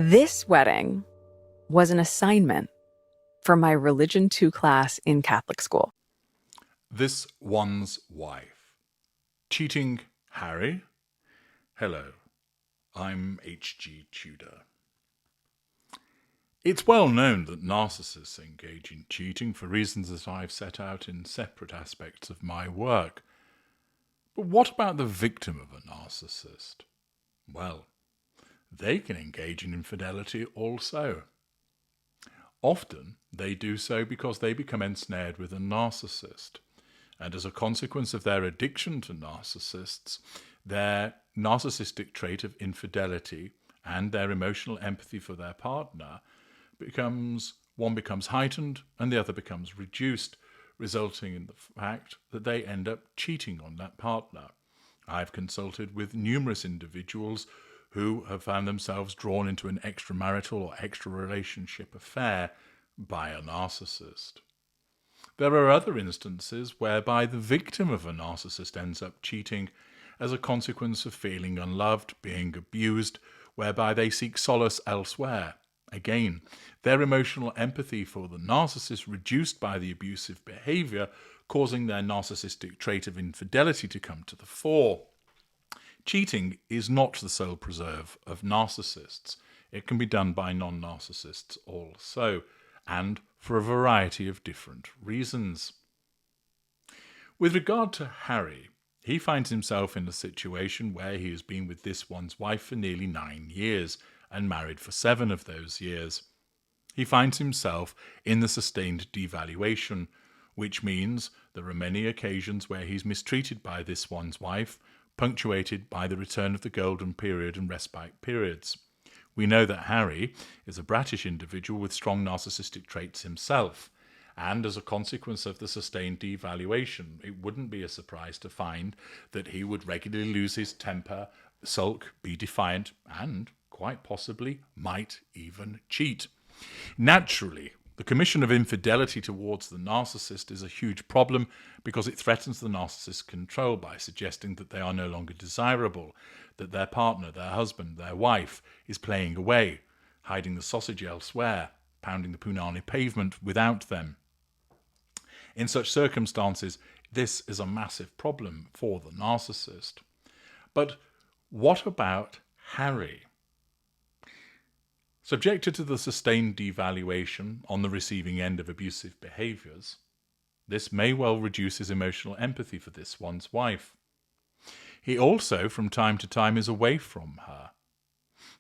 This wedding was an assignment for my Religion 2 class in Catholic school. This one's wife. Cheating Harry? Hello, I'm H.G. Tudor. It's well known that narcissists engage in cheating for reasons that I've set out in separate aspects of my work. But what about the victim of a narcissist? Well, they can engage in infidelity also. Often they do so because they become ensnared with a narcissist, and as a consequence of their addiction to narcissists, their narcissistic trait of infidelity and their emotional empathy for their partner becomes heightened and the other becomes reduced, resulting in the fact that they end up cheating on that partner. I've consulted with numerous individuals who have found themselves drawn into an extramarital or extra-relationship affair by a narcissist. There are other instances whereby the victim of a narcissist ends up cheating as a consequence of feeling unloved, being abused, whereby they seek solace elsewhere. Again, their emotional empathy for the narcissist reduced by the abusive behavior, causing their narcissistic trait of infidelity to come to the fore. Cheating is not the sole preserve of narcissists. It can be done by non-narcissists also, and for a variety of different reasons. With regard to Harry, he finds himself in a situation where he has been with this one's wife for nearly 9 years and married for 7 of those years. He finds himself in the sustained devaluation, which means there are many occasions where he's mistreated by this one's wife, punctuated by the return of the golden period and respite periods. We know that Harry is a brattish individual with strong narcissistic traits himself, and as a consequence of the sustained devaluation, it wouldn't be a surprise to find that he would regularly lose his temper, sulk, be defiant, and, quite possibly, might even cheat. Naturally, the commission of infidelity towards the narcissist is a huge problem because it threatens the narcissist's control by suggesting that they are no longer desirable, that their partner, their husband, their wife is playing away, hiding the sausage elsewhere, pounding the punani pavement without them. In such circumstances, this is a massive problem for the narcissist. But what about Harry? Subjected to the sustained devaluation on the receiving end of abusive behaviours, this may well reduce his emotional empathy for this one's wife. He also, from time to time, is away from her.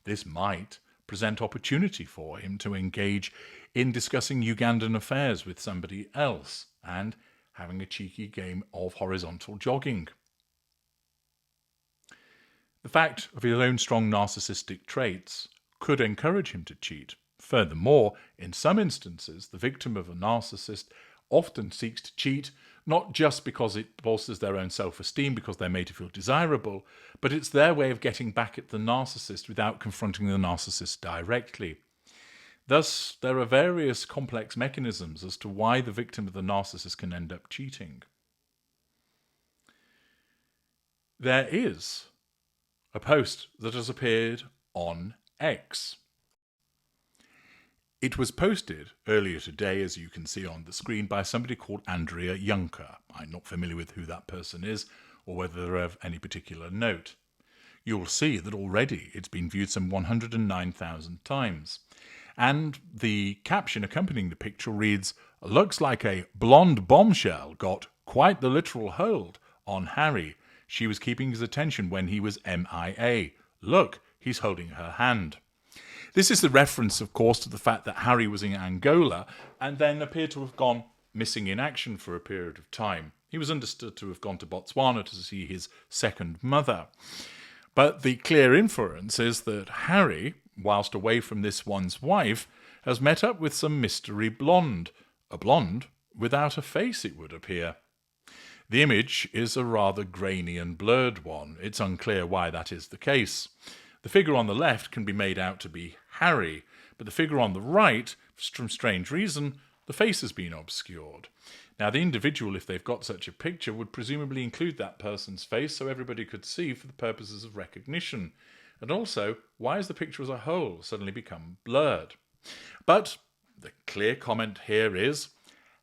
This might present opportunity for him to engage in discussing Ugandan affairs with somebody else and having a cheeky game of horizontal jogging. The fact of his own strong narcissistic traits could encourage him to cheat. Furthermore, in some instances, the victim of a narcissist often seeks to cheat not just because it bolsters their own self-esteem because they're made to feel desirable, but it's their way of getting back at the narcissist without confronting the narcissist directly. Thus, there are various complex mechanisms as to why the victim of the narcissist can end up cheating. There is a post that has appeared on X. It was posted earlier today, as you can see on the screen, by somebody called Andrea Juncker. I'm not familiar with who that person is or whether they're of any particular note. You'll see that already it's been viewed some 109,000 times. And the caption accompanying the picture reads, "Looks like a blonde bombshell got quite the literal hold on Harry. She was keeping his attention when he was MIA. Look, he's holding her hand." This is the reference, of course, to the fact that Harry was in Angola and then appeared to have gone missing in action for a period of time. He was understood to have gone to Botswana to see his second mother. But the clear inference is that Harry, whilst away from this one's wife, has met up with some mystery blonde. A blonde without a face, it would appear. The image is a rather grainy and blurred one. It's unclear why that is the case. The figure on the left can be made out to be Harry, but the figure on the right, for some strange reason, the face has been obscured. Now, the individual, if they've got such a picture, would presumably include that person's face so everybody could see for the purposes of recognition. And also, why has the picture as a whole suddenly become blurred? But the clear comment here is,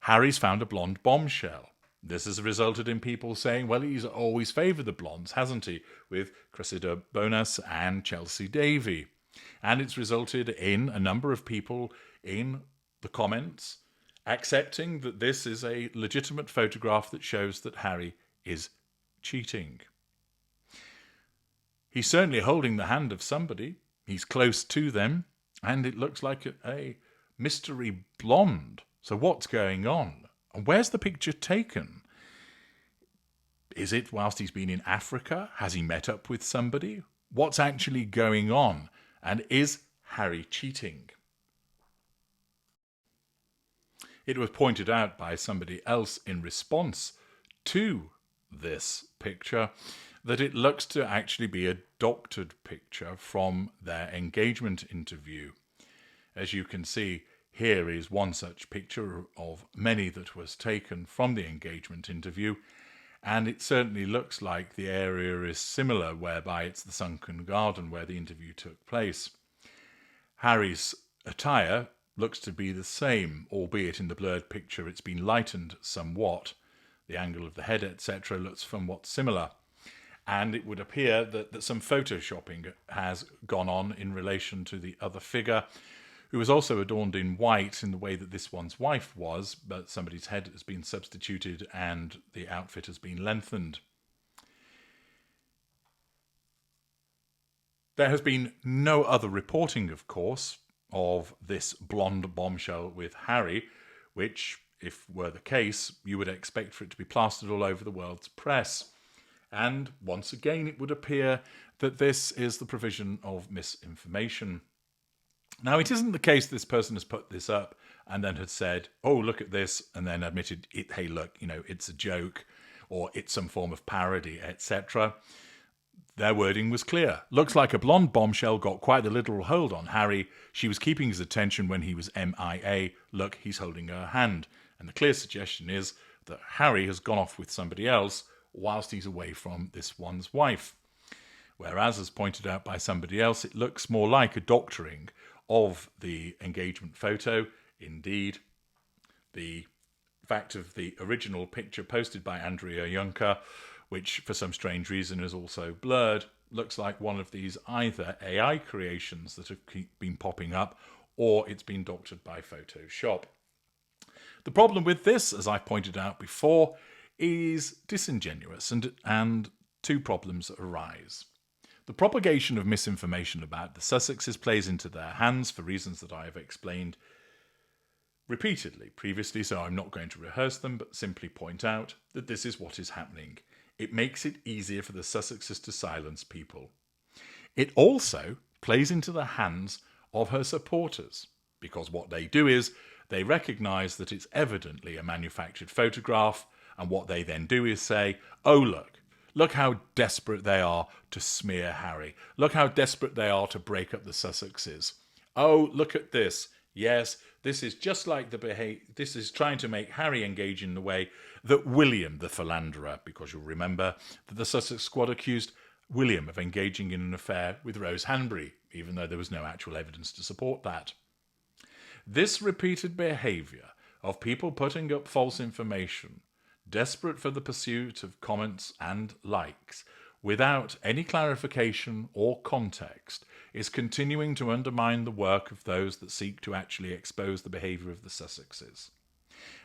Harry's found a blonde bombshell. This has resulted in people saying, well, he's always favoured the blondes, hasn't he? With Cressida Bonas and Chelsea Davy. And it's resulted in a number of people in the comments accepting that this is a legitimate photograph that shows that Harry is cheating. He's certainly holding the hand of somebody. He's close to them. And it looks like a mystery blonde. So what's going on? And where's the picture taken? Is it whilst he's been in Africa? Has he met up with somebody? What's actually going on? And is Harry cheating? It was pointed out by somebody else in response to this picture that it looks to actually be a doctored picture from their engagement interview. As you can see, here is one such picture of many that was taken from the engagement interview, and it certainly looks like the area is similar, whereby it's the sunken garden where the interview took place. Harry's attire looks to be the same, albeit in the blurred picture it's been lightened somewhat. The angle of the head, etc., looks somewhat similar. And it would appear that some photoshopping has gone on in relation to the other figure, who was also adorned in white in the way that this one's wife was, but somebody's head has been substituted and the outfit has been lengthened. There has been no other reporting, of course, of this blonde bombshell with Harry, which, if were the case, you would expect for it to be plastered all over the world's press. And once again, it would appear that this is the provision of misinformation. Now, it isn't the case this person has put this up and then had said, oh, look at this, and then admitted, hey, look, it's a joke, or it's some form of parody, etc. Their wording was clear. Looks like a blonde bombshell got quite a literal hold on Harry. She was keeping his attention when he was MIA. Look, he's holding her hand. And the clear suggestion is that Harry has gone off with somebody else whilst he's away from this one's wife. Whereas, as pointed out by somebody else, it looks more like a doctoring of the engagement photo. Indeed, the fact of the original picture posted by Andrea Juncker, which for some strange reason is also blurred, looks like one of these either AI creations that have been popping up, or it's been doctored by Photoshop. The problem with this, as I pointed out before, is disingenuous, and two problems arise. The propagation of misinformation about the Sussexes plays into their hands for reasons that I have explained repeatedly previously, so I'm not going to rehearse them, but simply point out that this is what is happening. It makes it easier for the Sussexes to silence people. It also plays into the hands of her supporters, because what they do is they recognise that it's evidently a manufactured photograph, and what they then do is say, oh, look how desperate they are to smear Harry. Look how desperate they are to break up the Sussexes. Oh, look at this. Yes, this is just like this is trying to make Harry engage in the way that William, the philanderer, because you'll remember that the Sussex squad accused William of engaging in an affair with Rose Hanbury, even though there was no actual evidence to support that. This repeated behaviour of people putting up false information, desperate for the pursuit of comments and likes, without any clarification or context, is continuing to undermine the work of those that seek to actually expose the behaviour of the Sussexes.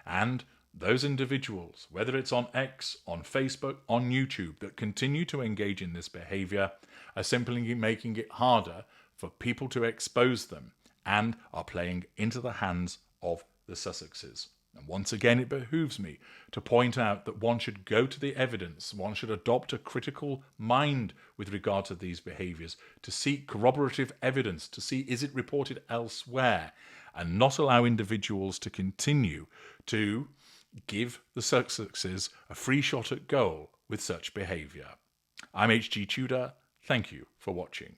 And those individuals, whether it's on X, on Facebook, on YouTube, that continue to engage in this behaviour, are simply making it harder for people to expose them and are playing into the hands of the Sussexes. And once again, it behooves me to point out that one should go to the evidence, one should adopt a critical mind with regard to these behaviours, to seek corroborative evidence, to see is it reported elsewhere, and not allow individuals to continue to give the Sussexes a free shot at goal with such behaviour. I'm H.G. Tudor. Thank you for watching.